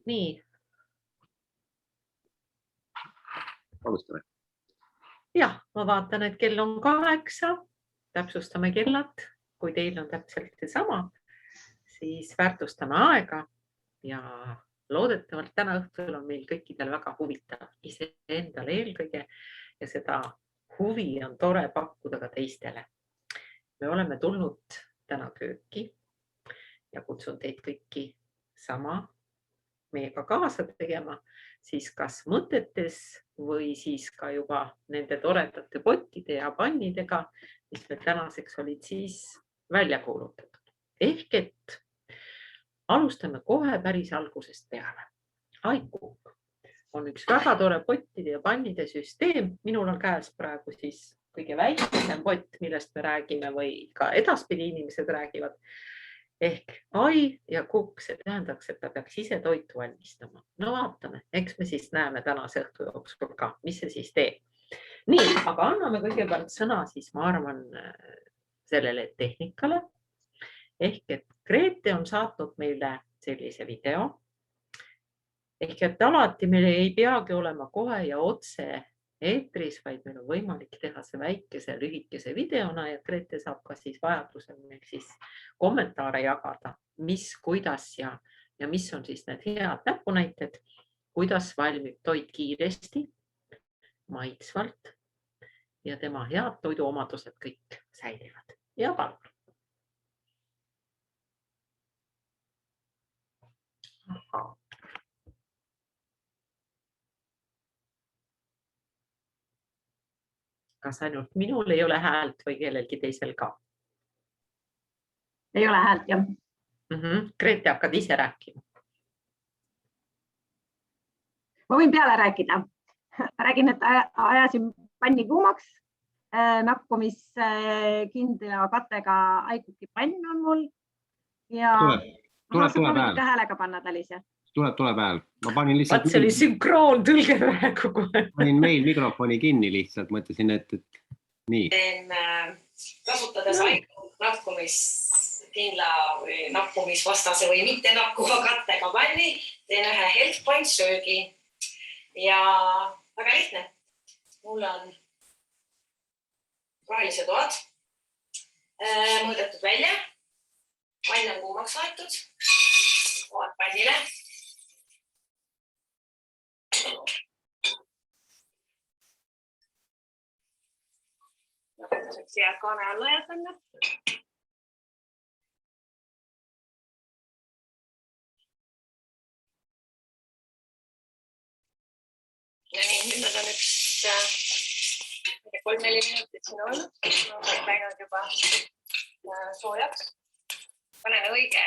Nii. Alustame. Jah, ma vaatan, et kell on 8. Täpsustame kellad. Kui teil on täpselt sama, siis väärtustame aega ja loodetavalt täna õhtul on meil kõikidel väga huvitav iseendale eelkõige ja seda huvi on tore pakkuda ka teistele. Me oleme tulnud täna kööki ja kutsun teid kõiki sama meiega kaasa tegema, siis kas mõtetes või siis ka juba nende toredate pottide ja pannidega, mis meil tänaseks olid siis välja kuulutatud. Ehk et alustame kohe päris algusest peale. iCook on üks väga tore pottide ja pannide süsteem. Minul on käes praegu siis kõige väiksem pott, millest me räägime või ka edaspidi inimesed räägivad. Ehk iCook, see tähendaks, et ta peaks ise toitu valmistama. No vaatame, eks me siis näeme tänase õhtu jooksul ka, mis see siis teeb. Nii, aga anname kõigepealt sõna siis, ma arvan, sellele tehnikale. Ehk et Grete on saatnud meile sellise video. Ehk et alati meil ei peagi olema kohe ja otse eetris, vaid meil on võimalik teha see väikese lühikese videona ja Grete saab ka siis vajadusel meil siis kommentaare jagada, mis, kuidas ja mis on siis need head näpunäited, kuidas valmib toit kiiresti, maitsvalt ja tema head toiduomadused kõik säilivad. Ja palun. Aha. Kas ainult minul ei ole häält või kellelgi teisel ka? Ei ole häält, jah. Grete, hakkad ise rääkima. Ma võin peale rääkida. Räägin, et ajasin panni kuumaks. Nakkumiskindla kattega iCooki pann on mul. Ja Tuleb hääl. Häälega panna Talise. Tuleb hääl. Ma panin lihtsalt... See oli sünkroon tõlge praegu. Panin meil mikrofoni kinni lihtsalt, mõtlesin, et nii. Kasutades nakkumiskindla või nakkumisvastase või mitte nakkuva kattega panni, teen ühe health point söögi. Ja väga lihtne. Mul on rohelised toad mõõdetud välja. Pann on kuumaks laetud. Toad pannile. Lõpetuseks jääb kaane alla jätanda. Ja nii, nüüd nad on üks 3-4 minutit siin olnud. Olen läinud juba soojaks. Panen õige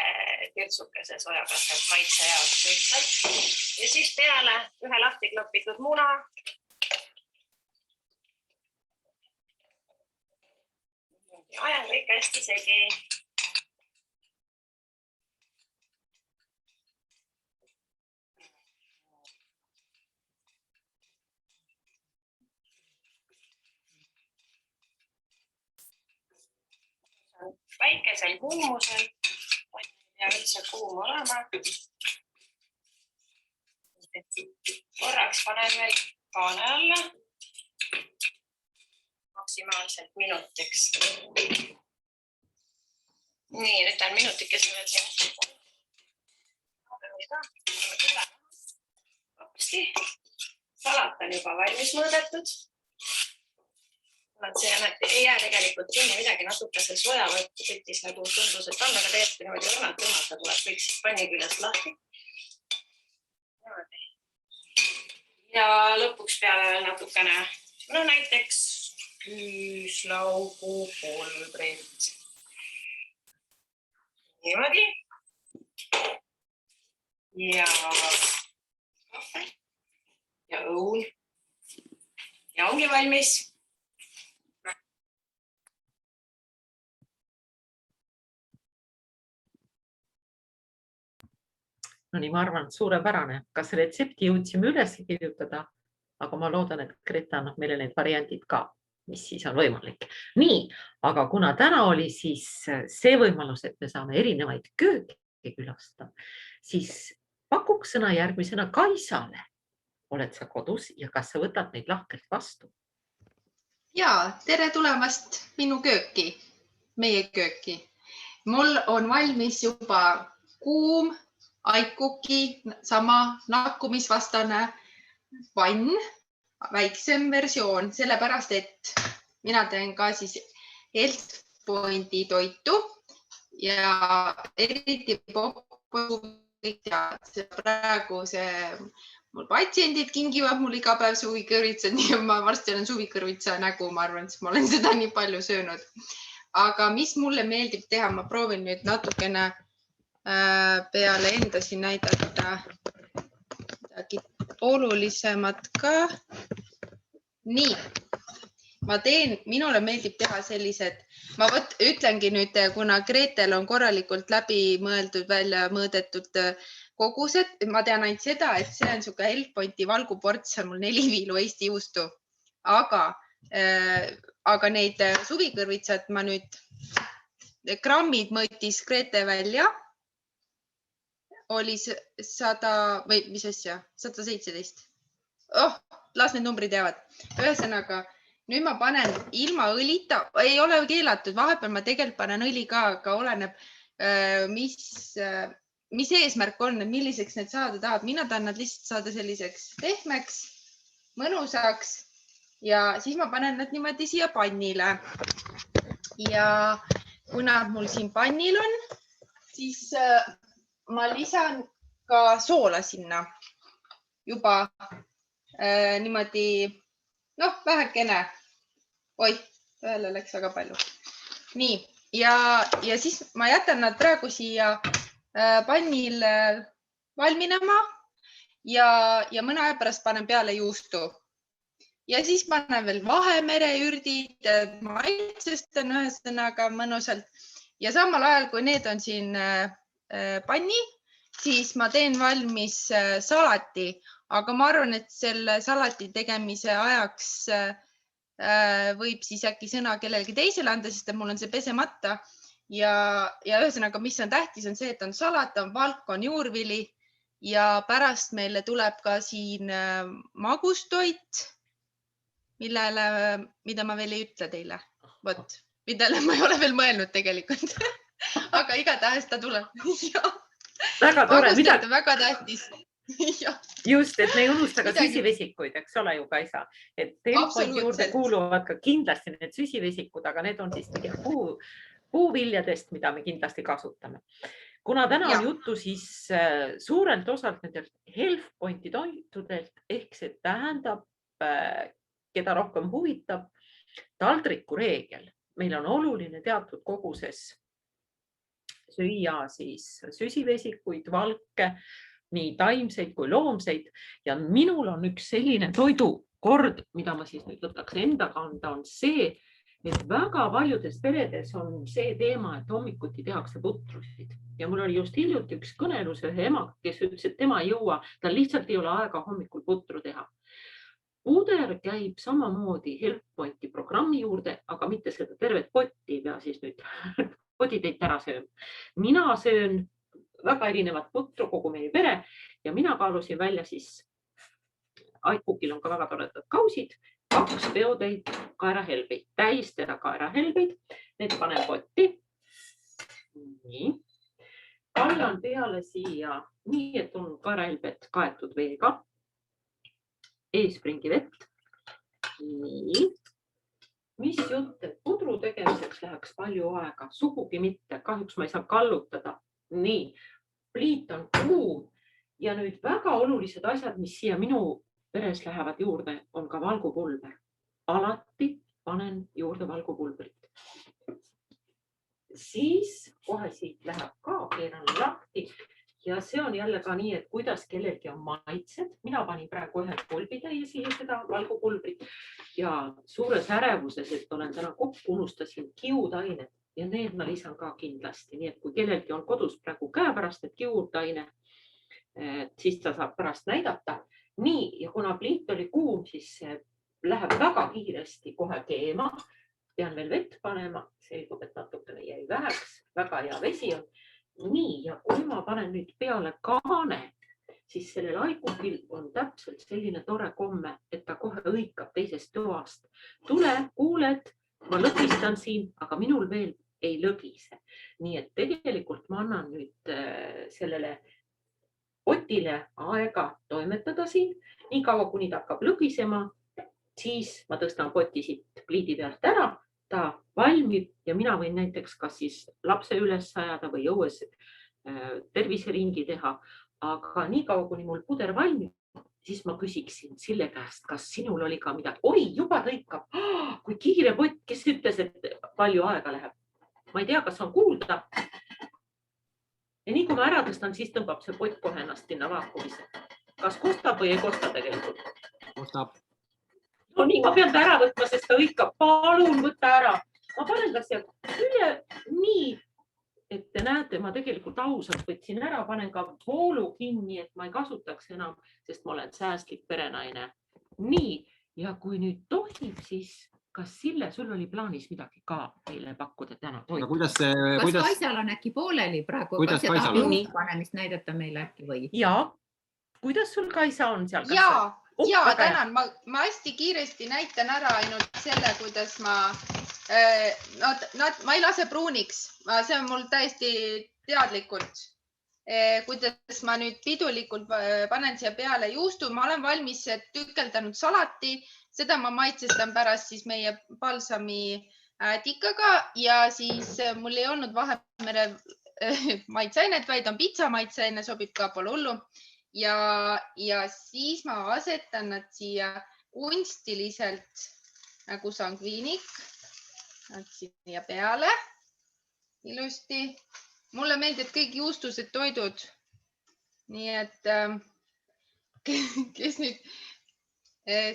tirtsukese sojakastet maitse jaoks lihtsalt. Ja siis peale ühe lahti kloppitud muna. Ajan kõik hästi segi. Väikesel kuumusel ja üldse kuum olema. Korraks panen veel kaane alla. Maksimaalselt minutiks. Nii, nüüd on minutikese veel siin. Salat on juba valmis mõõdetud. See ei jää tegelikult kinni midagi natukese soja võttis nagu tundus, et on, aga tegelikult niimoodi õnnalt tõmmata tuleb kõik siis panni küljest lahti. Ja lõpuks peale veel natukene, no näiteks küüslaugu pulbrit. Niimoodi. Ja kahve ja õun. Ja ongi valmis. No nii, ma arvan, suurepärane. Kas retsepti jõudsime üles kirjutada, aga ma loodan, et Grete annab meile need variandid ka, mis siis on võimalik. Nii, aga kuna täna oli siis see võimalus, et me saame erinevaid kööke külastada, siis pakuks paluks sõna järgmisena Kaisale. Oled sa kodus ja kas sa võtad neid lahkelt vastu? Ja, tere tulemast minu kööki, meie kööki. Mul on valmis juba kuum Aikuki sama nakkumisvastane pann, väiksem versioon, sellepärast, et mina teen ka siis Health Pointi toitu ja eriti praegu mul patsiendid kingivad mul iga päev suvikõrvitsad, nii ma varsti olen suvikõrvitsa nägu, ma arvan, et ma olen seda nii palju söönud. Aga mis mulle meeldib teha, ma proovin nüüd natukene peale enda siin näidata midagi olulisemat ka. Nii, minule meeldib teha sellised, ma ütlengi nüüd, kuna Gretel on korralikult läbi mõeldud, välja mõõdetud kogused, ma tean ainult seda, et see on suke Health Pointi valguports, on mul 4 viilu Eesti juustu, aga neid suvikõrvitsad ma nüüd grammid mõõtis Grete välja, oli 100 või mis asja, 117. Las need numbrid jäävad. Ühesõnaga, nüüd ma panen ilma õlita, ei ole keelatud, vahepeal ma tegelikult panen õli ka, aga oleneb, mis eesmärk on, milliseks need saada tahad. Mina tahan nad lihtsalt saada selliseks pehmeks, mõnusaks ja siis ma panen nad niimoodi siia pannile. Ja kuna mul siin pannil on, siis ma lisan ka soola sinna juba niimoodi, vähekene. Oih, ühele läks väga palju. Nii, ja siis ma jätan nad praegu siia pannil valminema ja mõne aja pärast panen peale juustu. Ja siis panen veel Vahemere ürdid, maitsestan ühesõnaga mõnusalt. Ja samal ajal, kui need on siin panni, siis ma teen valmis salati, aga ma arvan, et selle salati tegemise ajaks võib siis äkki sõna kellelgi teisele anda, sest mul on see pesemata. Ja ühesõnaga, mis on tähtis, on see, et on salat, on valk, on juurvili ja pärast meile tuleb ka siin magustoit, mida ma veel ei ütle teile. Vot, millele ma ei ole veel mõelnud tegelikult, aga igatahes ta tuleb. Väga tore. Magustoit on väga tähtis. Just, et me ei unusta ka süsivesikuid, eks ole ju, Kaisa. Et Health Pointi juurde kuuluvad ka kindlasti need süsivesikud, aga need on siis puuviljadest, mida me kindlasti kasutame. Kuna täna on juttu siis suurelt osalt nendelt Health Pointi toitudelt, ehk see tähendab, keda rohkem huvitab, taldriku reegel. Meil on oluline teatud koguses süüa siis süsivesikuid, valke, nii taimseid kui loomseid ja minul on üks selline toidukord, mida ma siis nüüd võtaks enda kanda, on see, et väga paljudes peredes on see teema, et hommikuti tehakse putrusid ja mul oli just hiljuti üks kõnelus ühe ema, kes ütles, et tema ei jõua, tal lihtsalt ei ole aega hommikul putru teha. Puder käib samamoodi Health Pointi programmi juurde, aga mitte seda tervet potti ei pea siis nüüd potiteit ära sööma. Mina söön väga erinevat putru kogu meie pere ja mina kaalusin välja siis, Aikukil on ka väga toredad kausid, 2 peotäit kaerahelbeid, täistera kaerahelbeid, need panen potti. Nii. Kallan peale siia nii, et on kaerahelbed kaetud veega, eespringi vett. Nii. Mis jutt, et pudru tegemiseks läheks palju aega, sugugi mitte, kahjuks ma ei saa kallutada. Nii, pliit on kuum ja nüüd väga olulised asjad, mis siia minu peres lähevad juurde, on ka valgupulber. Alati panen juurde valgupulbrit. Siis kohe siit läheb ka keeran lahti ja see on jälle ka nii, et kuidas kellelgi on maitsed. Mina panin praegu 1 pulbitäie siia seda valgupulbrit ja suures ärevuses, et olen täna kokku, unustasin kiudainet. Ja need ma lisan ka kindlasti, nii et kui kellelgi on kodus praegu käepärast, et kiurtaine, siis ta saab pärast näidata. Nii, ja kuna pliit oli kuum, siis läheb väga kiiresti kohe keema. Pean veel vett panema, selgub, et natukene jäi väheks, väga hea vesi on. Nii, ja kui ma panen nüüd peale kaane, siis sellel haigukil on täpselt selline tore komme, et ta kohe hõikab teisest toast. Tule, kuuled, ma lõgistan siin, aga minul veel ei lõgise. Nii et tegelikult ma annan nüüd sellele potile aega toimetada siin, nii kaua, kuni ta hakkab lõgisema, siis ma tõstan poti siit pliidi pealt ära, ta valmib ja mina võin näiteks kas siis lapse üles ajada või õues terviseringi teha. Aga nii kaua, kuni mul puder valmib, siis ma küsiksin Sille käest, kas sinul oli ka midagi. Oi, juba tõikab. Kui kiire pott, kes ütles, et palju aega läheb. Ma ei tea, kas on kuulda. Ja nii kui ma ära tõstan, siis tõmbab see pott kohe ennast sinna vaakumisse. Kas kostab või ei kosta tegelikult? Kostab. No nii, ma pean ta ära võtma, sest ta hõikab. Palun võtta ära. Ma panen ta sealt külje nii, et te näete, ma tegelikult ausalt võtsin ära, panen ka voolu kinni, et ma ei kasutaks enam, sest ma olen säästlik perenaine. Nii, ja kui nüüd tohib, siis kas Sille, sul oli plaanis midagi ka meile pakkuda täna toitu? Kas Kaisal on äkki pooleli praegu? Kuidas Kas Kaisal on? panemist näidata meile äkki või? Ja, kuidas sul Kaisa on seal? Ja, tänan. Ma hästi kiiresti näitan ära ainult selle, kuidas ma ei lase pruuniks. See on mul täiesti teadlikult. Kuidas ma nüüd pidulikult panen siia peale juustu. Ma olen valmis tükeldanud salati. Seda ma maitsestan pärast siis meie balsami tikaga ja siis mul ei olnud Vahemere maitseainet, vaid on pitsa maitseaine, sobib ka, pole hullu. Ja siis ma asetan nad siia kunstiliselt nagu sangviinik. Nad siia peale ilusti. Mulle meeldib kõik juustused toidud. Nii et kes nüüd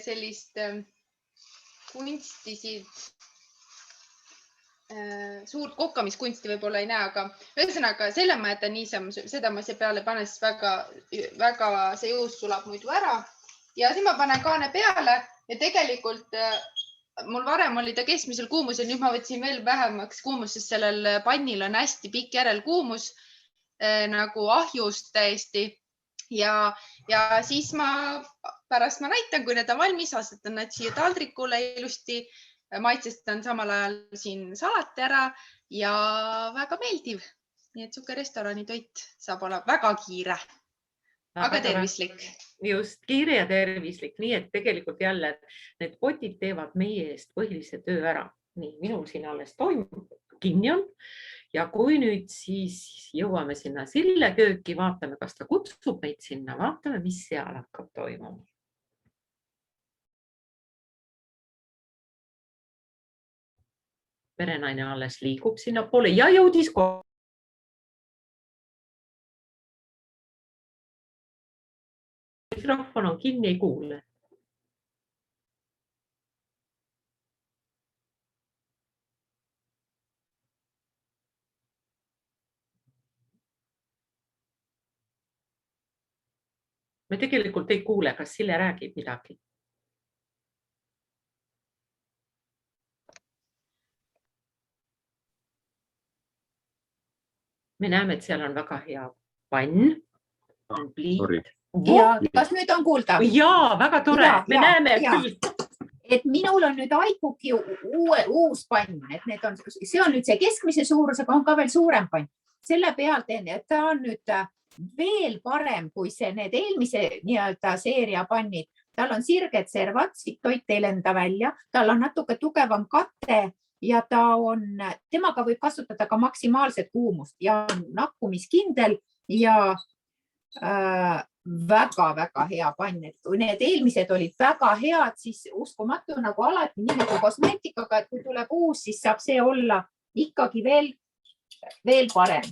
sellist kunstisid, suurt kokkamiskunsti võib-olla ei näe, aga ühesõnaga selle ma jätan niisama, seda ma siia peale panen, siis väga see juust sulab muidu ära. Ja siis ma panen kaane peale ja tegelikult mul varem oli ta keskmisel kuumusel, nüüd ma võtsin veel vähemaks kuumus, sest sellel pannil on hästi pikk järelkuumus, nagu ahjust täiesti. Ja siis pärast ma näitan, kui need on valmis, asetan nad siia taldrikule ilusti, maitsestan samal ajal siin salati ära ja väga meeldiv. Nii et siuke restorani toit saab olla väga kiire, aga tervislik. Just, kiire ja tervislik, nii et tegelikult jälle need potid teevad meie eest põhilise töö ära. Nii, minul siin alles toimub, kinni on. Ja kui nüüd siis jõuame sinna Sille kööki, vaatame, kas ta kutsub meid sinna, vaatame, mis seal hakkab toimuma. Perenaine alles liigub sinna poole ja jõudis kohe. Mikrofon on kinni, ei kuule. Me tegelikult ei kuule, kas Sille räägib midagi. Me näeme, et seal on väga hea pann. On pliit. Ja kas nüüd on kuulda? Jaa, väga tore. Me näeme küll. Et minul on nüüd Aikuki uus pann. See on nüüd see keskmise suurusega, on ka veel suurem pann. Selle pealt, et ta on nüüd veel parem kui need eelmise seeria pannid. Tal on sirged servad, siit toit ei lenda välja. Tal on natuke tugevam kate ja temaga võib kasutada ka maksimaalset kuumust ja on nakkumiskindel ja väga-väga hea pann. Kui need eelmised olid väga head, siis uskumatu nagu alati, nii nagu kosmeetikaga, et kui tuleb uus, siis saab see olla ikkagi veel parem.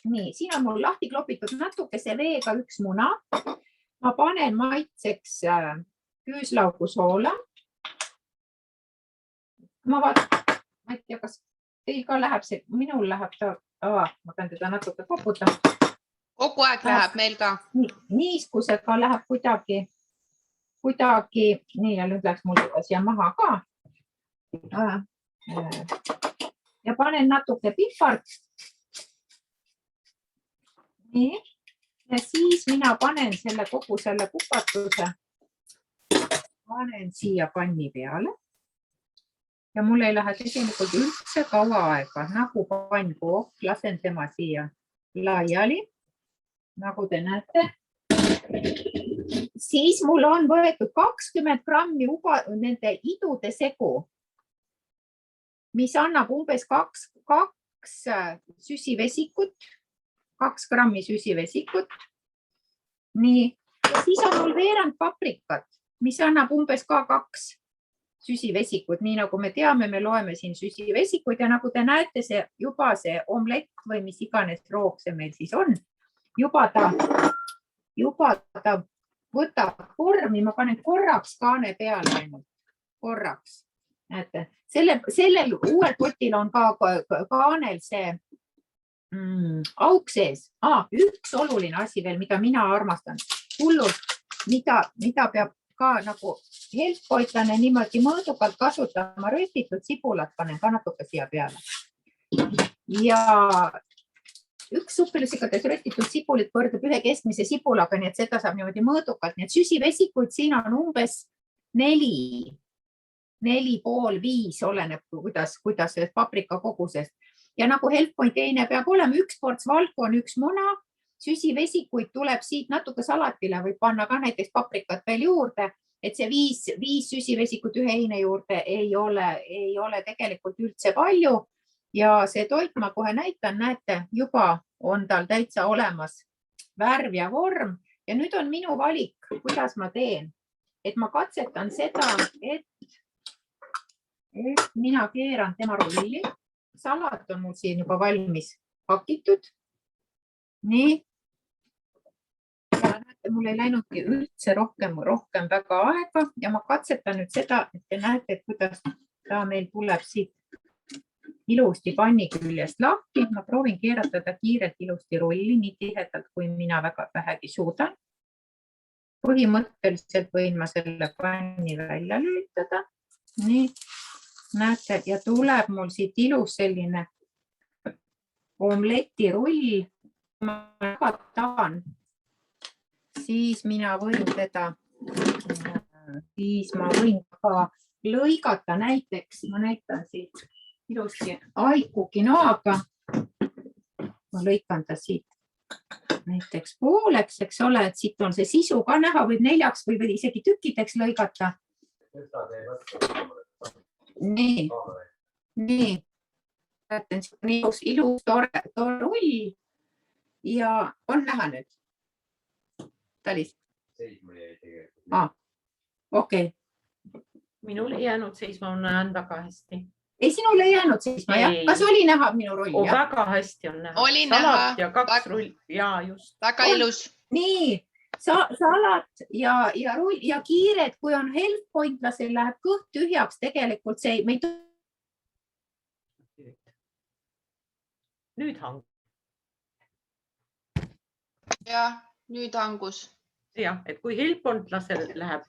Nii, siin on mul lahti klopitud natukese veega üks muna. Ma panen maitseks küüslaugu soola. Ma ei tea, kas teil ka läheb see, minul läheb ta, ma pean teda natuke koputama. Kogu aeg läheb meil ka. Niiskusega läheb kuidagi, nii ja nüüd läks mul seda siia maha ka. Ja panen natuke pihvart. Nii. Ja siis mina panen kogu selle kupatuse, panen siia panni peale. Ja mul ei lähe tegelikult üldse kaua aega, nagu pann kook, lasen tema siia laiali, nagu te näete. Siis mul on võetud 20 grammi nende idude segu, mis annab umbes 2 süsivesikut, 2 grammi süsivesikut. Nii, ja siis on mul veerand paprikat, mis annab umbes ka 2 süsivesikut. Nii nagu me teame, me loeme siin süsivesikud ja nagu te näete, juba see omlett või mis iganes roog see meil siis on, juba ta võtab vormi, ma panen korraks kaane peale ainult, korraks. Näete, sellel uuel potil on ka kaanel see auk sees. Üks oluline asi veel, mida mina armastan, hullult, mida peab ka nagu helpoitlane niimoodi mõõdukalt kasutama, röstitud sibulat panen ka natuke siia peale. Ja üks suppelisikates röstitud sibulit võrdub ühe keskmise sibulaga, nii et seda saab niimoodi mõõdukalt. Nii et süsivesikuid siin on umbes 4,5, 5, oleneb kuidas paprika kogusest. Ja nagu HealthPoint teine peab olema 1 ports valku on 1 muna, süsivesikuid tuleb siit natuke salatile, võib panna ka näiteks paprikat veel juurde, et see 5 süsivesikut ühe heine juurde ei ole tegelikult üldse palju. Ja see toit ma kohe näitan, näete, juba on tal täitsa olemas värv ja vorm. Ja nüüd on minu valik, kuidas ma teen. Et ma katsetan seda, et mina keeran tema rolli. Salat on mul siin juba valmis pakitud. Nii. Ja näete, mul ei läinudki üldse rohkem väga aega ja ma katsetan nüüd seda, et te näete, kuidas ta meil tuleb siit ilusti panni küljest lahti. Ma proovin keerata ta kiirelt ilusti rolli, nii tihedalt, kui mina väga vähegi suudan. Põhimõtteliselt võin ma selle panni välja lülitada. Nii, näete, ja tuleb mul siit ilus selline omletirull. Ma väga tahan, siis mina võin teda, siis ma võin ka lõigata näiteks, ma näitan siit ilusti aikukinoaga. Ma lõikan ta siit näiteks pooleks, eks ole, et siit on see sisu ka näha, võib 4 või isegi tükkideks lõigata. Nii. Ilus tore rull ja on näha nüüd. Talis? Okei. Minul ei jäänud seisma, ma näen väga hästi. Ei, sinul ei jäänud seisma, jah? Kas oli näha minu rull? Väga hästi on näha. Oli näha. Salat ja 2 rull. Ja just. Väga ilus. Nii, salat ja rull ja kiired, kui on HealthPointlasel läheb kõht tühjaks, tegelikult see ei... Nüüd hangus. Ja, nüüd hangus. Jah, et kui HealthPointlasel läheb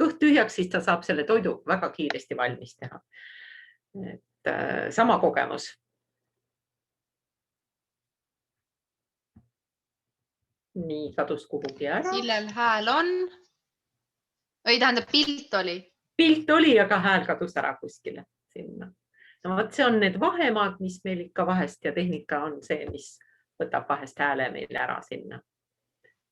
kõht tühjaks, siis ta saab selle toidu väga kiiresti valmis teha. Et sama kogemus. Nii, kadus kuhugi ära. Sillel hääl on. Või tähendab, pilt oli. Pilt oli, aga hääl kadus ära kuskile sinna. No, see on need vahemaad, mis meil ikka vahest ja tehnika on see, mis võtab vahest hääle meil ära sinna.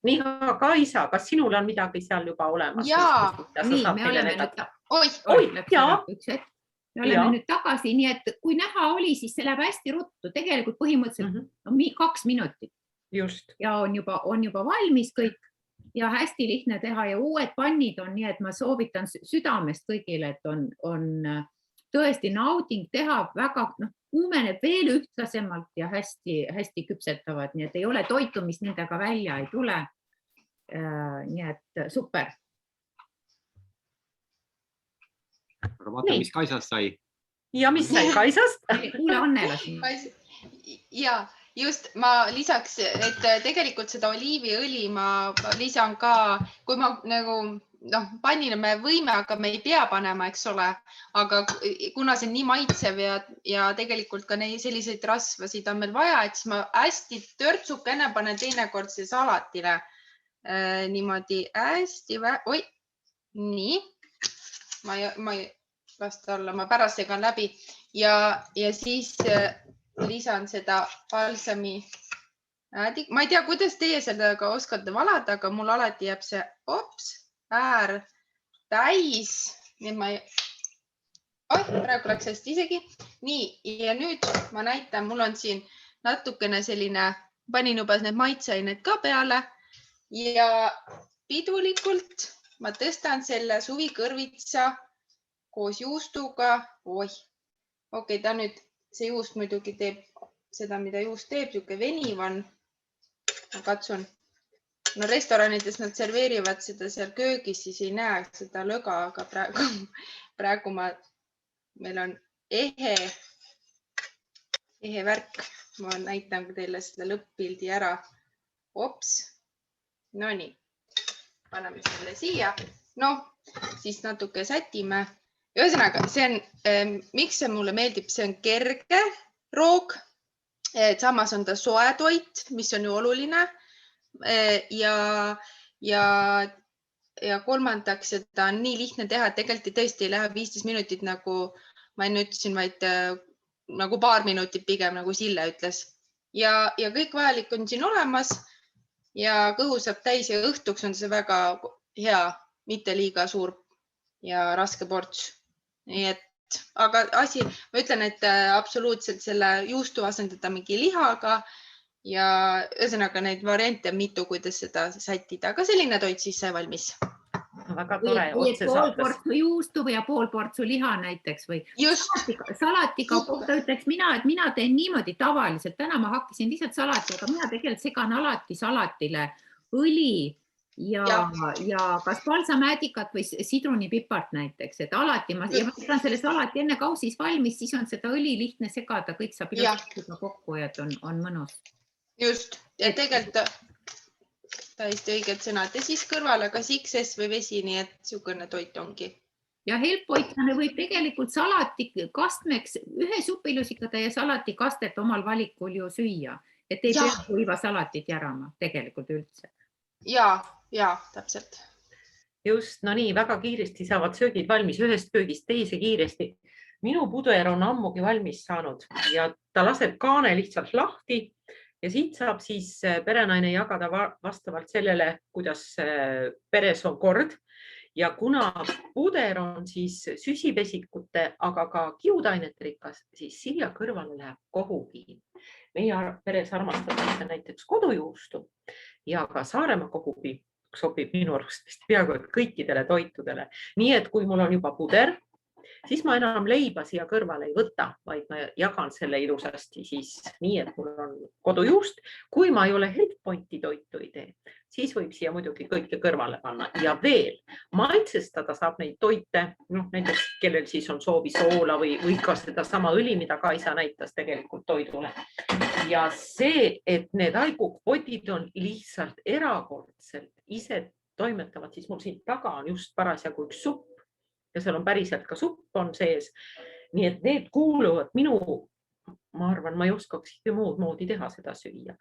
Nii, Kaisa, kas sinul on midagi seal juba olemas? Jaa, nii, me oleme nüüd... Me oleme nüüd tagasi, nii et kui näha oli, siis see läheb hästi ruttu. Tegelikult põhimõtteliselt 2 minutit. Just. Ja on juba valmis kõik ja hästi lihtne teha ja uued pannid on nii, et ma soovitan südamest kõigile, et on tõesti nauding teha väga, kuumeneb veel ühtlasemalt ja hästi küpsetavad, nii et ei ole toitu, mis nendega välja ei tule. Nii et super. Aga vaata, mis Kaisast sai. Ja mis sai Kaisast? Kuule Annela siin. Ja just ma lisaks, et tegelikult seda oliiviõli ma lisan ka, kui ma nagu pannile me võime, aga me ei pea panema, eks ole. Aga kuna see on nii maitsev ja tegelikult ka selliseid rasvasid on meil vaja, et siis ma hästi törtsukene panen teinekord see salatile. Niimoodi hästi, nii. Ma ei lasta olla, ma pärast segan läbi ja siis lisan seda balsami. Ma ei tea, kuidas teie sellega oskate valada, aga mul alati jääb see äär täis. Praegu läks hästi isegi. Nii, ja nüüd ma näitan, mul on siin natukene selline, panin juba need maitseained ka peale ja pidulikult ma tõstan selle suvikõrvitsa koos juustuga. Okei, ta nüüd, see juust muidugi teeb seda, mida juust teeb, siuke veniv on. Ma katsun. No restoranides nad serveerivad seda seal köögis, siis ei näe seda löga, aga praegu meil on ehe värk. Ma näitan teile seda lõpp-pildi ära. Nonii, paneme selle siia. Siis natuke sätime. Ühesõnaga, see on, miks see mulle meeldib, see on kerge roog. Samas on ta soe toit, mis on ju oluline. Ja kolmandaks, seda on nii lihtne teha, et tegelikult tõesti ei lähe 15 minutit, nagu ma enne ütlesin, vaid nagu paar minutit pigem, nagu Sille ütles. Ja kõik vajalik on siin olemas ja kõhu saab täis ja õhtuks on see väga hea, mitte liiga suur ja raske ports. Nii et, aga ma ütlen, et absoluutselt selle juustu asendada mingi lihaga ja ühesõnaga neid variante on mitu, kuidas seda sättida, aga selline toit siis sai valmis. Väga tore, otse pool saates. portsu juustu ja pool portsu liha näiteks või salatiga kohta ütleks mina, et mina teen niimoodi tavaliselt. Täna ma hakkasin lihtsalt salati, aga mina tegelikult segan alati salatile õli ja kas balsamäädikat või sidrunipipart näiteks, et alati ma segan selle salati enne kausis valmis, siis on seda õli lihtne segada, kõik saab ilusasti kokku ja on mõnus. Just, ja tegelikult täiesti õiged sõnad ja siis kõrvale kas XS või vesi, nii et niisugune toit ongi. Ja helpoitlane võib tegelikult salati kastmeks ühe supilusikade ja salati kastet omal valikul ju süüa, et ei pea kuiva salatit järama tegelikult üldse. Ja, täpselt. Just, no nii, väga kiiresti saavad söögid valmis ühest köögist teise kiiresti. Minu puder on ammugi valmis saanud ja ta laseb kaane lihtsalt lahti ja siit saab siis perenaine jagada vastavalt sellele, kuidas peres on kord. Ja kuna puder on siis süsivesikute, aga ka kiudainete rikas, siis siia kõrvale läheb kohupiim. Meie peres armastatakse näiteks kodujuustu ja ka Saaremaa kohupiim sobib minu arust peaaegu kõikidele toitudele. Nii et kui mul on juba puder, siis ma enam leiba siia kõrvale ei võta, vaid ma jagan selle ilusasti siis nii, et mul on kodujuust. Kui ma ei ole Helppointi toitu ei tee, siis võib siia muidugi kõike kõrvale panna ja veel maitsestada saab neid toite, näiteks kellel siis on soovi soola või ka seda sama õli, mida Kaisa näitas tegelikult toidule. Ja see, et need haigukpotid on lihtsalt erakordselt ise toimetavad, siis mul siin taga on just parasjagu üks supp ja seal on päriselt ka supp on sees. Nii et need kuuluvad ma arvan, ma ei oskaks muud moodi teha seda süüa.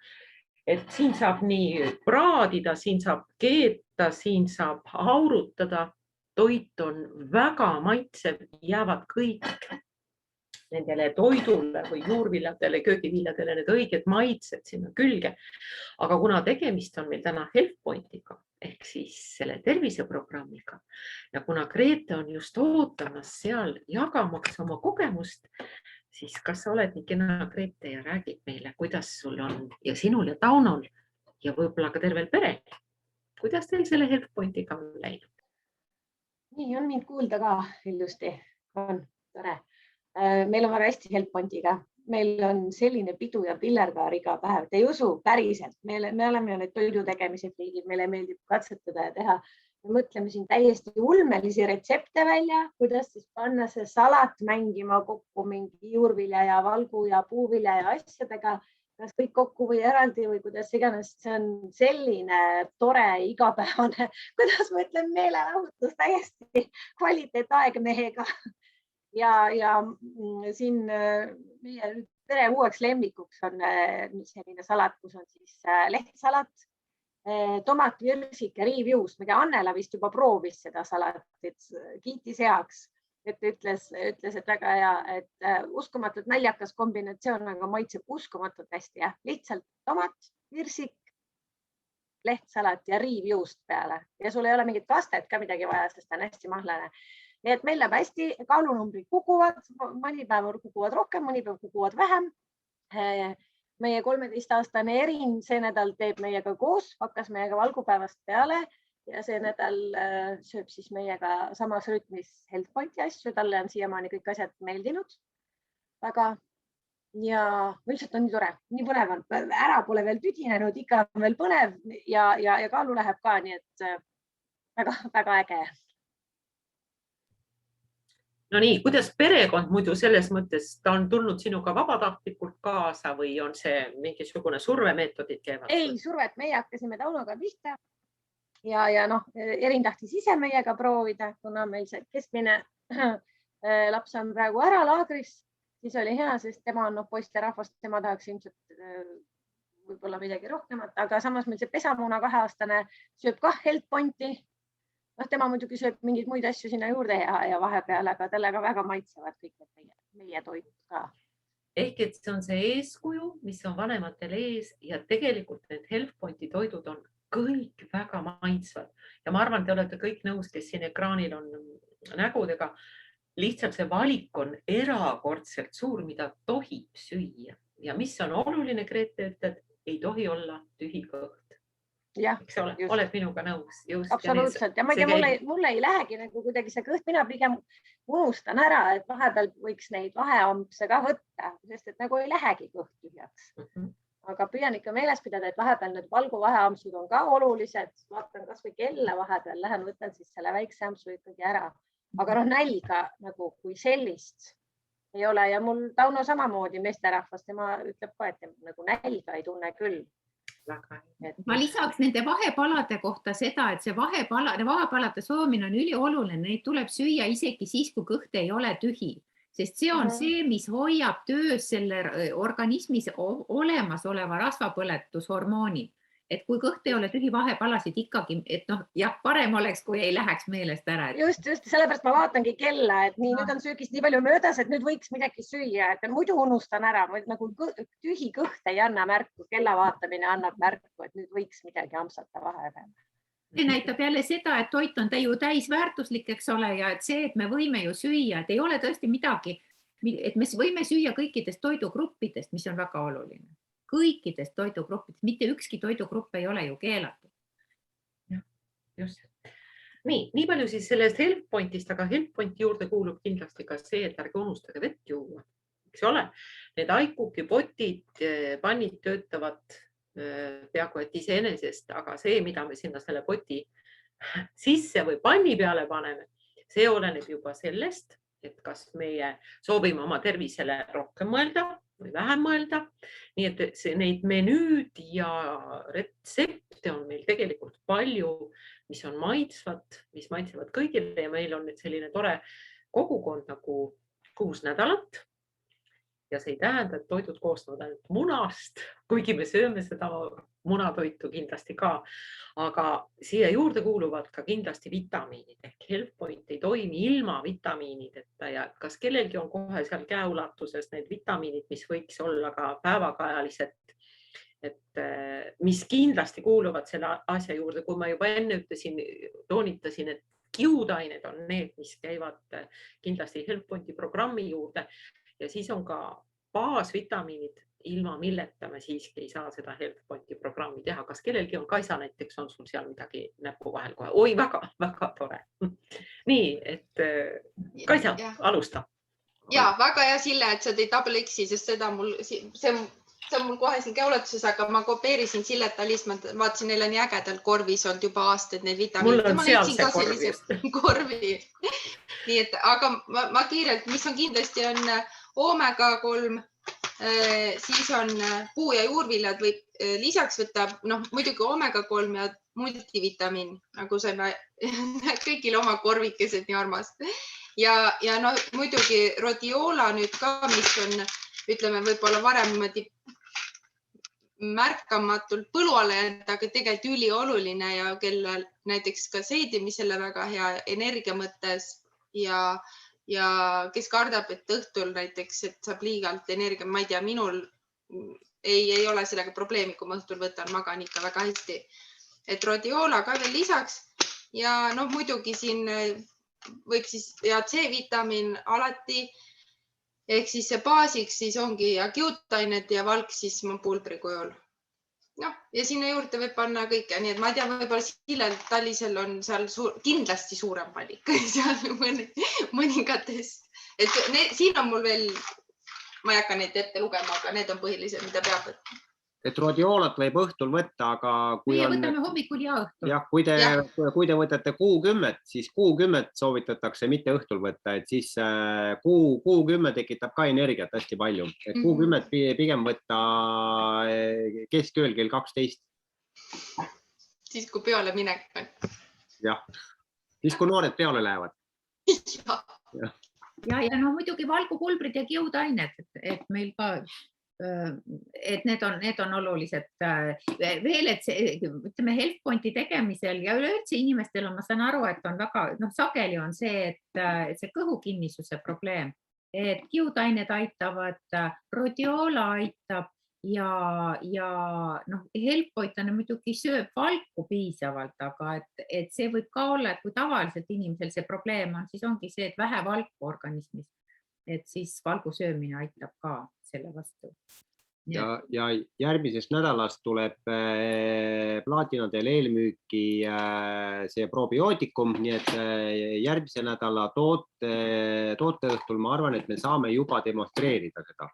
Et siin saab nii praadida, siin saab keeta, siin saab haurutada. Toit on väga maitsev, jäävad kõik nendele toidule või juurviljadele, köögiviljadele need õiged maitsed sinna külge. Aga kuna tegemist on meil täna Helppointiga ehk siis selle terviseprogrammiga ja kuna Grete on just ootamas seal jagamaks oma kogemust, siis kas sa oled nii kena, Grete, ja räägid meile, kuidas sul on ja sinul ja Taunol ja võib-olla ka tervel perel. Kuidas teil selle Helppointiga on läinud? Nii on mind kuulda ka ilusti. On tore. Meil on väga hästi Helppointiga. Meil on selline pidu ja pillerkaar iga päev. Te ei usu päriselt. Me oleme ju need toidu tegemise friigid. Meile meeldib katsetada ja teha. Me mõtleme siin täiesti ulmelisi retsepte välja, kuidas siis panna see salat mängima kokku mingi juurvilja ja valgu ja puuvilja ja asjadega. kas kõik kokku või eraldi või kuidas iganes, see on selline tore igapäevane, kuidas ma ütlen, meelelahutus, täiesti kvaliteetaeg mehega. Ja siin meie pere uueks lemmikuks on selline salat, kus on siis lehtsalat, tomat, virsik ja riivjuust. Annela vist juba proovis seda salatit, kiitis heaks, et ütles, et väga hea, et uskumatult naljakas kombinatsioon, aga maitseb uskumatult hästi. Ja. Lihtsalt tomat, virsik, lehtsalat ja riivjuust peale. Ja sul ei ole mingit kastet ka midagi vaja, sest ta on hästi mahlane. Nii et meil läheb hästi, kaalunumbrid kukuvad, mõni päev kukuvad rohkem, mõni päev kukuvad vähem. Meie 13-aastane Erin see nädal teeb meiega koos, hakkas meiega valgupäevast peale ja see nädal sööb siis meiega samas rütmis Health Pointi asju. Talle on siiamaani kõik asjad meeldinud. Väga. Ja lihtsalt on nii tore, nii põnev on. Ära pole veel tüdinenud, ikka on veel põnev ja kaalu läheb ka, nii et väga äge. No nii, kuidas perekond muidu selles mõttes, ta on tulnud sinuga vabatahtlikult kaasa või on see mingisugune survemeetodid käivad? Ei, survet, meie hakkasime Taunoga pihta ja Erin tahtis ise meiega proovida, kuna meil see keskmine laps on praegu ära laagris, siis oli hea, sest tema on poiste rahvast, tema tahaks ilmselt võib-olla midagi rohkemat, aga samas meil see pesamuna 2-aastane sööb ka Health Pointi. Tema muidugi sööb mingeid muid asju sinna juurde ja vahepeal, aga talle ka väga maitsevad kõik meie toit ka. Ehk et see on see eeskuju, mis on vanematel ees ja tegelikult need Health Pointi toidud on kõik väga maitsvad. Ja ma arvan, te olete kõik nõus, kes siin ekraanil on nägudega. Lihtsalt see valik on erakordselt suur, mida tohib süüa. Ja mis on oluline, Grete, ütled, ei tohi olla tühi kõht. Ja, oled minuga nõus. Absoluutselt. Ja ma ei tea, mulle ei lähegi nagu kuidagi see kõht, mina pigem unustan ära, et vahepeal võiks neid vaheampse ka võtta, sest et nagu ei lähegi kõht tühjaks. Aga püüan ikka meeles pidada, et vahepeal need valgu vaheampsud on ka olulised. Vaatan kas või kella vahepeal, lähen võtan siis selle väikse ampsu ikkagi ära. Aga nälga nagu kui sellist ei ole ja mul Tauno samamoodi meesterahvast, tema ütleb ka, et nagu nälga ei tunne küll. Ma lisaks nende vahepalade kohta seda, et see vahepalade soomine on ülioluline, neid tuleb süüa isegi siis, kui kõht ei ole tühi, sest see on see, mis hoiab töös selle organismis olemas oleva rasvapõletushormooni. Et kui kõht ei ole tühi, vahepalasid ikkagi, et parem oleks, kui ei läheks meelest ära. Just, sellepärast ma vaatangi kella, et nüüd on söögist nii palju möödas, et nüüd võiks midagi süüa, et muidu unustan ära, nagu tühi kõht ei anna märku, kella vaatamine annab märku, et nüüd võiks midagi ampsata vahepeal. See näitab jälle seda, et toit on ju täisväärtuslik, eks ole, ja et see, et me võime ju süüa, et ei ole tõesti midagi, et me võime süüa kõikidest toidugruppidest, mis on väga oluline. Kõikidest toidugruppidest, mitte ükski toidugrupp ei ole ju keelatud. Just. Nii palju siis sellest Health Pointist, aga Health Pointi juurde kuulub kindlasti ka see, et ärge unustage vett juua. Eks ole, need Aikuki potid, pannid töötavad peaaegu et iseenesest, aga see, mida me sinna selle poti sisse või panni peale paneme, see oleneb juba sellest, et kas meie soovime oma tervisele rohkem mõelda või vähem mõelda. Nii et neid menüüd ja retsepte on meil tegelikult palju, mis on mis maitsevad kõigile ja meil on nüüd selline tore kogukond nagu 6 nädalat. Ja see ei tähenda, et toidud koostavad ainult munast, kuigi me sööme seda munatoitu kindlasti ka, aga siia juurde kuuluvad ka kindlasti vitamiinid ehk Health Point ei toimi ilma vitamiinideta ja kas kellelgi on kohe seal käeulatuses need vitamiinid, mis võiks olla ka päevakajalised, et mis kindlasti kuuluvad selle asja juurde, kui ma juba enne toonitasin, et kiudained on need, mis käivad kindlasti Health Pointi programmi juurde. Ja siis on ka baasvitamiinid, ilma milleta me siiski ei saa seda Health Pointi programmi teha. Kas kellelgi on Kaisa näiteks, on sul seal midagi näpu vahel kohe? Oi, väga tore. Nii, et Kaisa, alusta. Ja, väga hea Sille, et sa tõid Double X-i, sest see on mul kohe siin käulatuses, aga ma kopeerisin Sillet Alisma, vaatasin, neil on nii ägedalt korvis olnud juba aastaid need vitamiinid. Mul on seal see korvi. Nii et, aga ma kiirelt, mis on kindlasti on omega 3, siis on puu- ja juurviljad võib lisaks võtta, muidugi omega-3 ja multivitamiin, nagu sa näed kõigil oma korvikesed, nii armas. Ja muidugi Rhodiola nüüd ka, mis on, ütleme, võib-olla varem märkamatult põlu alla jäänud, aga tegelikult ülioluline ja kellel näiteks ka seedimisele väga hea energia mõttes ja kes kardab, et õhtul näiteks, et saab liigalt energia, ma ei tea, minul ei ole sellega probleemi, kui ma õhtul võtan, magan ikka väga hästi. Et Rhodiola ka veel lisaks ja muidugi siin võib siis ja C-vitamiin alati ehk siis see baasiks siis ongi ja kiudtained ja valk siis pulbri kujul. Ja sinna juurde võib panna kõike, nii et ma ei tea, võib-olla Sillel Tallisel on seal kindlasti suurem valik seal mõningates. Et siin on mul veel, ma ei hakka neid ette lugema, aga need on põhilised, mida peab võtta. Et Rhodiolat võib õhtul võtta, aga kui Meie võtame hommikul ja õhtul. Ja, kui te võtate Q10, siis Q10 soovitatakse mitte õhtul võtta, et siis Q10 tekitab ka energiat hästi palju. Et Q10 pigem võtta keskööl kell 12. Siis kui peale minek on. Jah, siis kui noored peale lähevad. Ja muidugi valgupulbrid ja kiudained, et meil ka et need on olulised veel, et ütleme HealthPointi tegemisel ja üleüldse inimestel on, ma saan aru, et on väga, sageli on see, et see kõhukinnisuse probleem, et kiudained aitavad, Rhodiola aitab ja HealthPoint on muidugi sööb valku piisavalt, aga et see võib ka olla, et kui tavaliselt inimesel see probleem on, siis ongi see, et vähe valku organismis. Et siis valgu söömine aitab ka selle vastu. Ja järgmisest nädalast tuleb plaatinadel eelmüüki see probiootikum, nii et järgmise nädala tooteõhtul ma arvan, et me saame juba demonstreerida seda.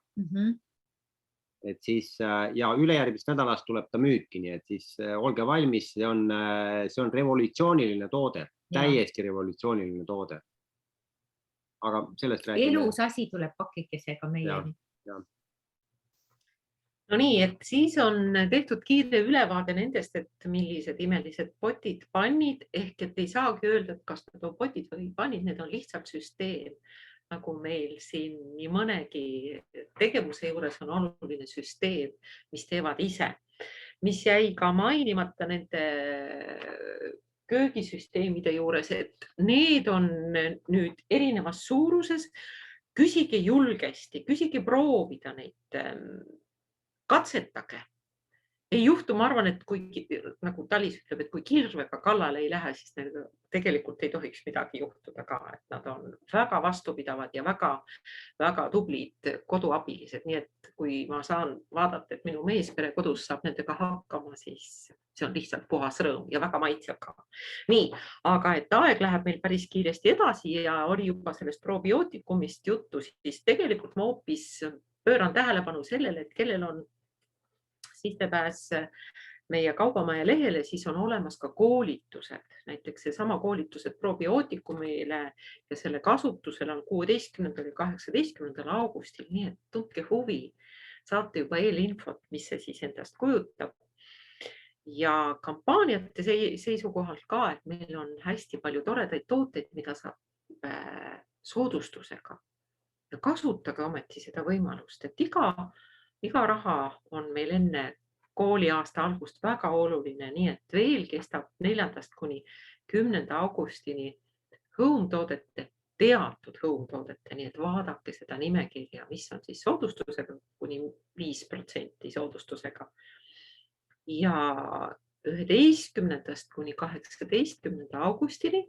Et siis, ja ülejärgmist nädalast tuleb ta müüki, nii et siis olge valmis, see on revolutsiooniline toode, täiesti revolutsiooniline toode. Aga sellest räägime. Elus asi tuleb pakikesega meieni. No nii, et siis on tehtud kiire ülevaade nendest, et millised imelised potid, pannid, ehk et ei saagi öelda, et kas need on potid või pannid, need on lihtsalt süsteem. Nagu meil siin nii mõnegi tegevuse juures on oluline süsteem, mis teevad ise. Mis jäi ka mainimata nende köögisüsteemide juures, et need on nüüd erinevas suuruses. Küsige julgesti, küsige proovida neid, katsetage. Ei juhtu, ma arvan, et kui, nagu Talis ütleb, et kui kirvega kallale ei lähe, siis tegelikult ei tohiks midagi juhtuda ka. Et nad on väga vastupidavad ja väga tublid koduabilised. Nii et kui ma saan vaadata, et minu meespere kodus saab nendega hakkama, siis see on lihtsalt puhas rõõm ja väga maitsev ka. Nii, aga et aeg läheb meil päris kiiresti edasi ja oli juba sellest probiootikumist juttu, siis tegelikult ma hoopis pööran tähelepanu sellele, et kellel on sissepääs meie kaubamaja lehele, siis on olemas ka koolitused. Näiteks see sama koolitused probiootikumile ja selle kasutusel on 16. ja 18. augustil, nii et tundke huvi. Saate juba eelinfot, mis see siis endast kujutab. Ja kampaaniate seisukohalt ka, et meil on hästi palju toredaid tooteid, mida saab soodustusega. Ja kasutage ometi seda võimalust, et iga raha on meil enne kooliaasta algust väga oluline, nii et veel kestab 4. kuni 10. augustini hõumtoodete, teatud hõumtoodete, nii et vaadake seda nimekirja, mis on siis soodustusega kuni 5% soodustusega. Ja 11. kuni 18. augustini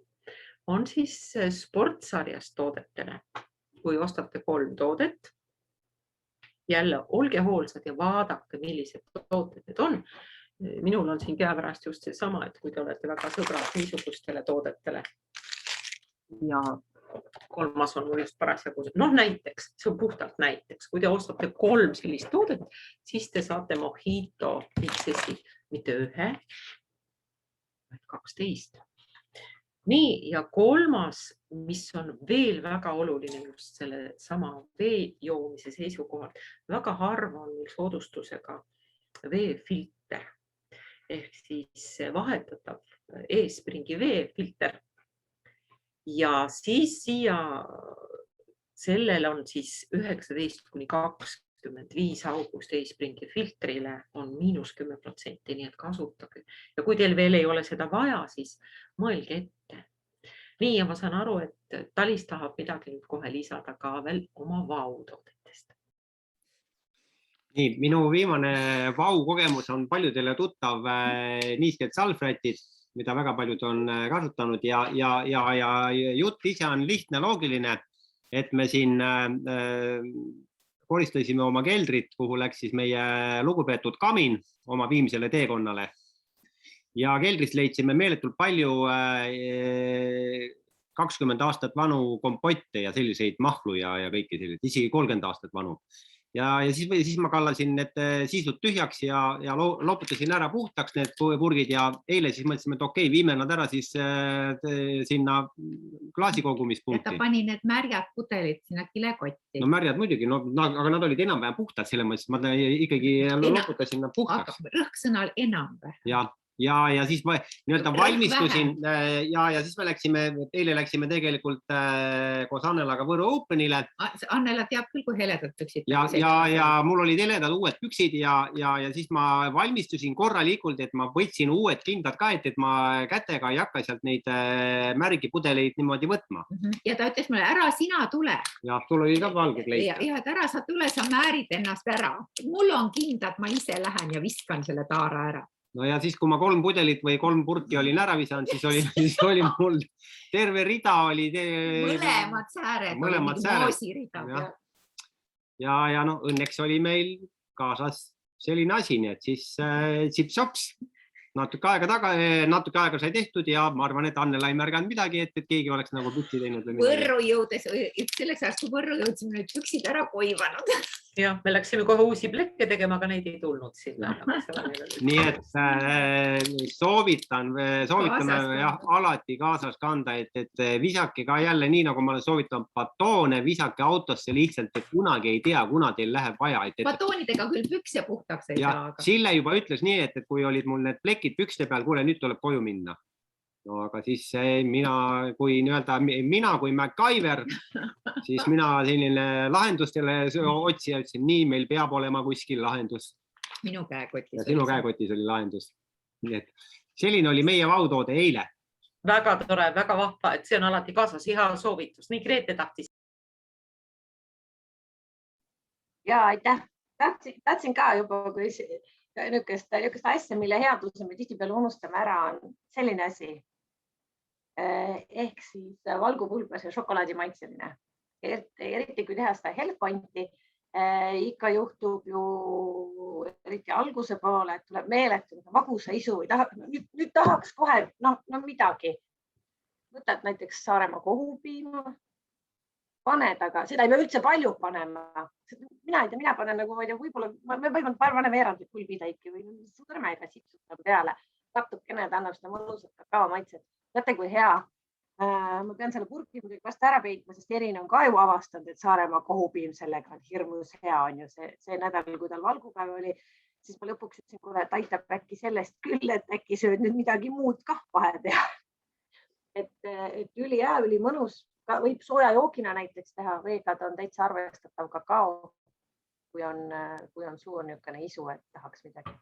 on siis sportsarjast toodetele. Kui ostate 3 toodet, jälle olge hoolsad ja vaadake, millised tooted need on. Minul on siin käepärast just see sama, et kui te olete väga sõbrad niisugustele toodetele. Ja 3. on mul just parasjagu. Näiteks, see on puhtalt näiteks. Kui te ostate 3 sellist toodet, siis te saate Mojito XS-i, mitte 1, vaid 12. Nii, ja kolmas, mis on veel väga oluline just selle sama vee joomise seisukohalt, väga harva on meil soodustusega veefilter ehk siis vahetatav e-springi veefilter. Ja siis siia sellel on siis 19–25 august e-springi filtrile on -10%, nii et kasutage. Ja kui teil veel ei ole seda vaja, siis mõelge ette. Nii, ja ma saan aru, et Talis tahab midagi nüüd kohe lisada ka veel oma vautoodetest. Nii, minu viimane vau-kogemus on paljudele tuttav niisked salvrätid, mida väga paljud on kasutanud ja jutt ise on lihtne, loogiline, et me siin koristasime oma keldrit, kuhu läks siis meie lugupeetud kamin oma viimsele teekonnale. Ja keldrist leidsime meeletult palju 20 aastat vanu kompotte ja selliseid mahlu ja kõiki selliseid, isegi 30 aastat vanu. Ja siis ma kallasin need siisud tühjaks ja loputasin ära puhtaks need purgid ja eile siis mõtlesime, et okei, viime nad ära siis sinna klaasikogumispunkti. Ta pani need märjad pudelid sinna kilekotti. No märjad muidugi, aga nad olid enam-vähem puhtad, selle mõttes, ma ikkagi loputasin nad puhtaks. Aga rõhksõnal enam-vähem. Ja siis ma valmistusin ja siis me eile läksime tegelikult koos Annelaga Võru Openile. Annela teab küll, kui heledad püksid. Ja mul olid heledad uued püksid ja siis ma valmistusin korralikult, et ma võtsin uued kindad ka, et ma kätega ei hakka sealt neid märgi pudeleid niimoodi võtma. Ja ta ütles mulle, ära sina tule. Ja, tul oli ka valge kleit. Ja, et ära sa tule, sa määrid ennast ära. Mul on kindad, ma ise lähen ja viskan selle taara ära. No ja siis, kui ma 3 pudelit või 3 purki olin ära visanud, siis oli mul terve rida oli... Mõlemad sääred. Moosirida. Ja no õnneks oli meil kaasas selline asi, nii et siis zips-sops. Natuke aega sai tehtud ja ma arvan, et Annela ei märganud midagi, et keegi oleks nagu püksi teinud. Võrru jõudes, selleks ajast kui Võrru jõudsime nüüd püksid ära koivanud. Ja, me läksime kohe uusi plekke tegema, aga neid ei tulnud sinna. Nii et soovitame alati kaasas kanda, et visake ka jälle nii, nagu ma olen soovitanud batoone, visake autosse lihtsalt, et kunagi ei tea, kuna teil läheb vaja. Batoonidega küll pükse puhtaks ei saa. Sille juba ütles nii, et kui olid mul need plekid pükste peal, kuule, nüüd tuleb koju minna. No aga siis mina kui MacGyver, siis mina selline lahendustele otsija ütlesin, nii, meil peab olema kuskil lahendus. Minu käekotis. Ja sinu käekotis oli lahendus. Nii et selline oli meie vautoode eile. Väga tore, väga vahva, et see on alati kaasas hea soovitus. Nii, Grete tahtis. Ja, aitäh. Tahtsin ka juba, kui niisugust asja, mille headuse me tihtipeale unustame ära, on selline asi. Ehk siis valgupulbase šokolaadi maitsemine. Eriti kui teha seda helpanti, ikka juhtub ju eriti alguse poole, et tuleb meeletu magusa isu või nüüd tahaks kohe no midagi. Võtad näiteks Saaremaa kohupiima, paned, aga seda ei pea üldse palju panema. Mina ei tea, mina panen nagu, võib-olla paneme veerandlik pulbitäiki või suuremega sipsutab peale. Natukene ta annab seda mõnusat kakao maitset. Teate, kui hea. Ma pean selle purki muidugi vast ära peitma, sest Erin on ka ju avastanud, et Saaremaa kohupiim sellega on hirmus hea on ju see nädal, kui tal valgupäev oli, siis ma lõpuks ütlesin, kuule, et aitab äkki sellest küll, et äkki sööd nüüd midagi muud kah vahe teha. Et üli hea, üli mõnus, võib sooja jookina näiteks teha, veega ta on täitsa arvestatav kakao, kui on suur niisugune isu, et tahaks midagi.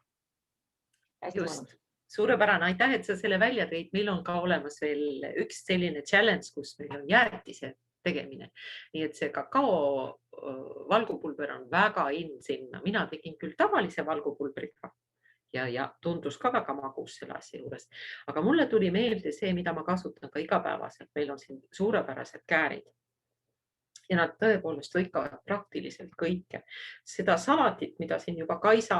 Hästi mõnus. Suurepärane, aitäh, et sa selle välja tõid. Meil on ka olemas veel üks selline challenge, kus meil on jäätise tegemine. Nii et see kakao valgupulber on väga in sinna. Mina tegin küll tavalise valgupulbriga ja tundus ka väga magus selle asja juures. Aga mulle tuli meelde see, mida ma kasutan ka igapäevaselt. Meil on siin suurepärased käärid. Ja nad tõepoolest võikavad praktiliselt kõike. Seda salatit, mida siin juba Kaisa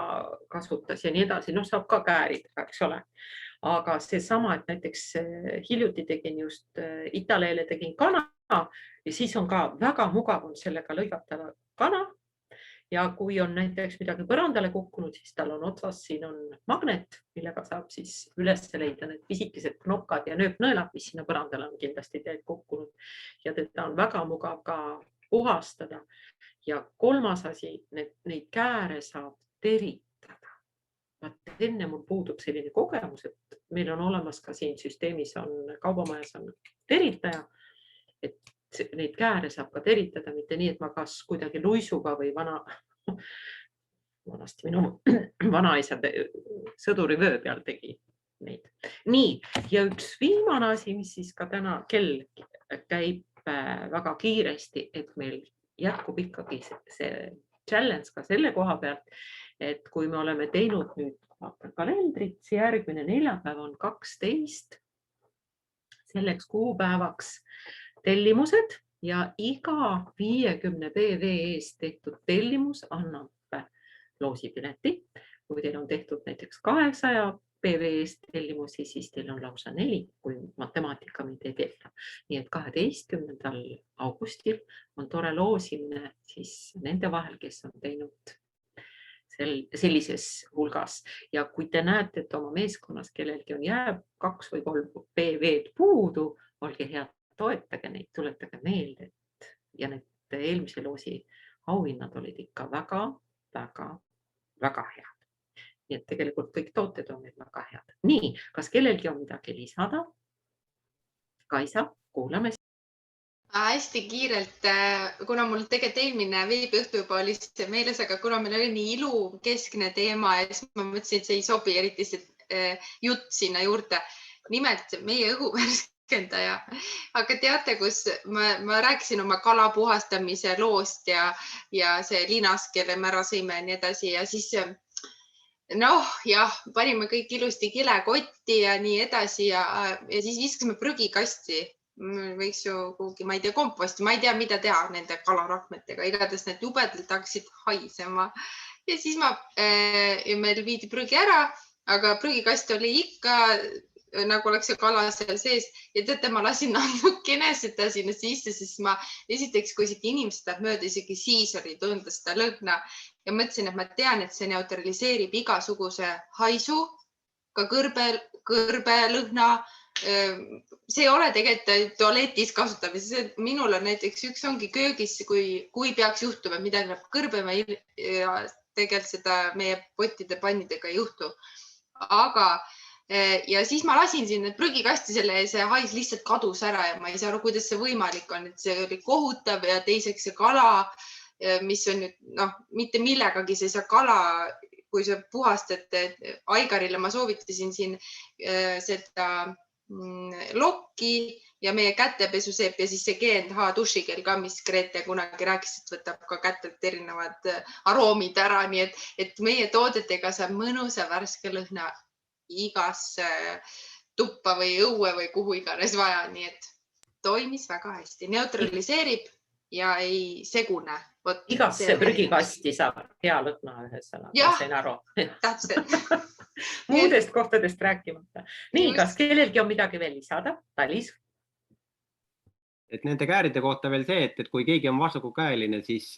kasutas ja nii edasi, saab ka käärida, eks ole. Aga see sama, et näiteks hiljuti tegin just Italeele tegin kana ja siis on ka väga mugav on sellega lõigata kana ja kui on näiteks midagi põrandale kukkunud, siis tal on otsas, siin on magnet, millega saab siis üles leida need pisikesed knokad ja nööpnõelad, mis sinna põrandale on kindlasti teed kukkunud ja teda on väga mugav ka puhastada. Ja kolmas asi, neid kääre saab teritada. Enne mul puudub selline kogemus, et meil on olemas ka siin süsteemis on kaubamajas on teritaja, et neid kääre saab ka teritada, mitte nii, et ma kas kuidagi luisuga või vanasti minu vanaisa sõdurivöö peal tegi neid. Nii, ja üks viimane asi, mis siis ka täna kell käib väga kiiresti, et meil jätkub ikkagi see challenge ka selle koha pealt, et kui me oleme teinud nüüd kalendrit, see järgmine neljapäev on 12 selleks kuupäevaks tellimused ja iga 50 PV eest tehtud tellimus annab loosipileti. Kui teil on tehtud näiteks 200 PV eest tellimusi, siis teil on lausa 4, kui matemaatika mind ei peta. Nii et 12. augustil on tore loosimine siis nende vahel, kes on teinud sellises hulgas. Ja kui te näete, et oma meeskonnas kellelgi on jääb 2 või 3 PV-d puudu, olge head, toetage neid, tuletage meelde, ja need eelmise loosi auhinnad olid ikka väga, väga, väga head. Nii et tegelikult kõik tooted on meil väga head. Nii, kas kellelgi on midagi lisada? Kaisa, kuulame. Hästi kiirelt, kuna mul tegelikult eelmine veebiõhtu juba oli meeles, aga kuna meil oli nii ilukeskne teema ja siis ma mõtlesin, et see ei sobi eriti see jutt sinna juurde. Nimelt meie õhuvärskendaja. Aga teate, kus ma rääkisin oma kala puhastamise loost ja see linas, kelle me ära sõime ja nii edasi ja siis panime kõik ilusti kilekotti ja nii edasi ja siis viskasime prügikasti. Võiks ju kuhugi, ma ei tea, komposti, ma ei tea, mida teha nende kalarakmetega, igatahes need jubedalt hakkasid haisema ja siis meil viidi prügi ära, aga prügikast oli ikka nagu oleks see kala seal sees ja teate, ma lasin natukene seda sinna sisse, sest ma esiteks, kui siit inimesed läheb mööda, isegi siis oli tunda seda lõhna ja mõtlesin, et ma tean, et see neutraliseerib igasuguse haisu, ka kõrbelõhna. See ei ole tegelikult tualetis kasutamises. Minul on näiteks üks ongi köögis, kui peaks juhtuma, et midagi läheb kõrbema ja tegelikult seda meie pottide pannidega ei juhtu. Aga ja siis ma lasin sinna prügikasti selle ja see hais lihtsalt kadus ära ja ma ei saa aru, kuidas see võimalik on, et see oli kohutav ja teiseks see kala, mis on nüüd, mitte millegagi see ei saa kala, kui sa puhastad Aigarile, ma soovitasin siin seda lokki ja meie kätepesuseep ja siis see GNH dušikeel ka, mis Grete kunagi rääkis, et võtab ka kätelt erinevad aroomid ära, nii et meie toodetega saab mõnusa värske lõhna igasse tuppa või õue või kuhu iganes vaja, nii et toimis väga hästi, neutraliseerib ja ei segune. Igasse prügikasti saab hea lõhna ühesõnaga, sain aru. Täpselt. Muudest kohtadest rääkimata. Nii, kas kellelgi on midagi veel lisada? Talis? Et nende kääride kohta veel see, et kui keegi on vasakukäeline, siis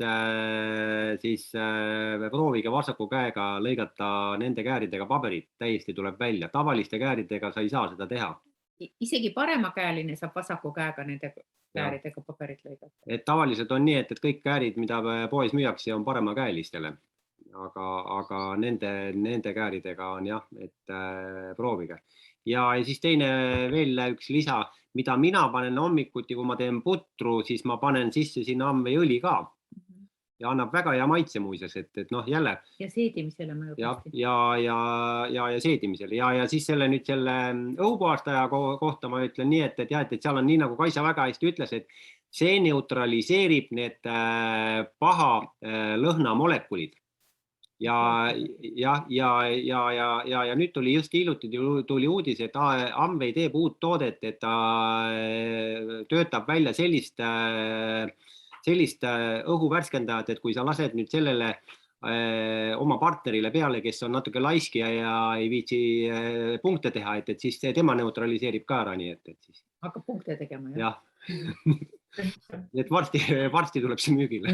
proovige vasaku käega lõigata nende kääridega paberit, täiesti tuleb välja. Tavaliste kääridega sa ei saa seda teha. Isegi paremakäeline saab vasaku käega nende kääridega paberit lõigata. Et tavaliselt on nii, et kõik käärid, mida poes müüakse, on paremakäelistele. Aga nende kääridega on jah, et proovige. Ja siis teine veel üks lisa, mida mina panen hommikuti, kui ma teen putru, siis ma panen sisse sinna amveiõli ka. Ja annab väga hea maitse muuses, et jälle. Ja seedimisele mõjub. Ja seedimisele. Ja siis selle õhupuhastaja kohta ma ütlen nii, et seal on nii, nagu Kaisa väga hästi ütles, et see neutraliseerib need paha lõhnamolekulid. Ja nüüd tuli just hiljuti tuli uudis, et Amway teeb uut toodet, et ta töötab välja sellist õhuvärskendajat, et kui sa lased nüüd sellele oma partnerile peale, kes on natuke laiski ja ei viitsi punkte teha, et siis tema neutraliseerib ka ära, nii et siis. Hakkab punkte tegema, jah? Et varsti tuleb see müügile.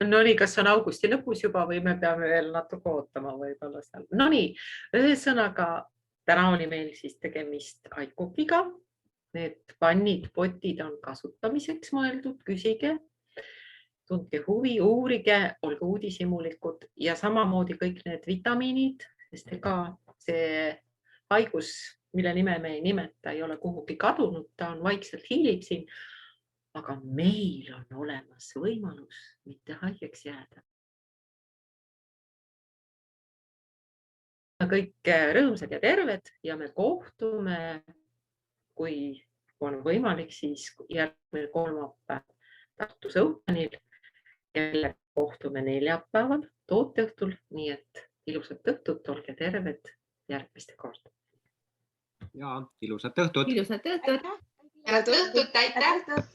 no nii, kas on augusti lõpus juba või me peame veel natuke ootama võib-olla seal. No nii, ühesõnaga täna oli meil siis tegemist iCookiga. Need pannid, potid on kasutamiseks mõeldud, küsige, tundke huvi, uurige, olge uudishimulikud ja samamoodi kõik need vitamiinid, sest ega see haigus, mille nime me ei nimeta, ei ole kuhugi kadunud, ta on vaikselt hiilib siin, aga meil on olemas võimalus mitte haigeks jääda. Kõik rõõmsad ja terved ja me kohtume, kui on võimalik, siis järgmine kolmapäev Tartus Õupanil ja kohtume neljapäeval tooteõhtul, nii et ilusat õhtut, olge terved järgmiste korda. Ja ilusat õhtut. Ilusat õhtut. Head õhtut, aitäh!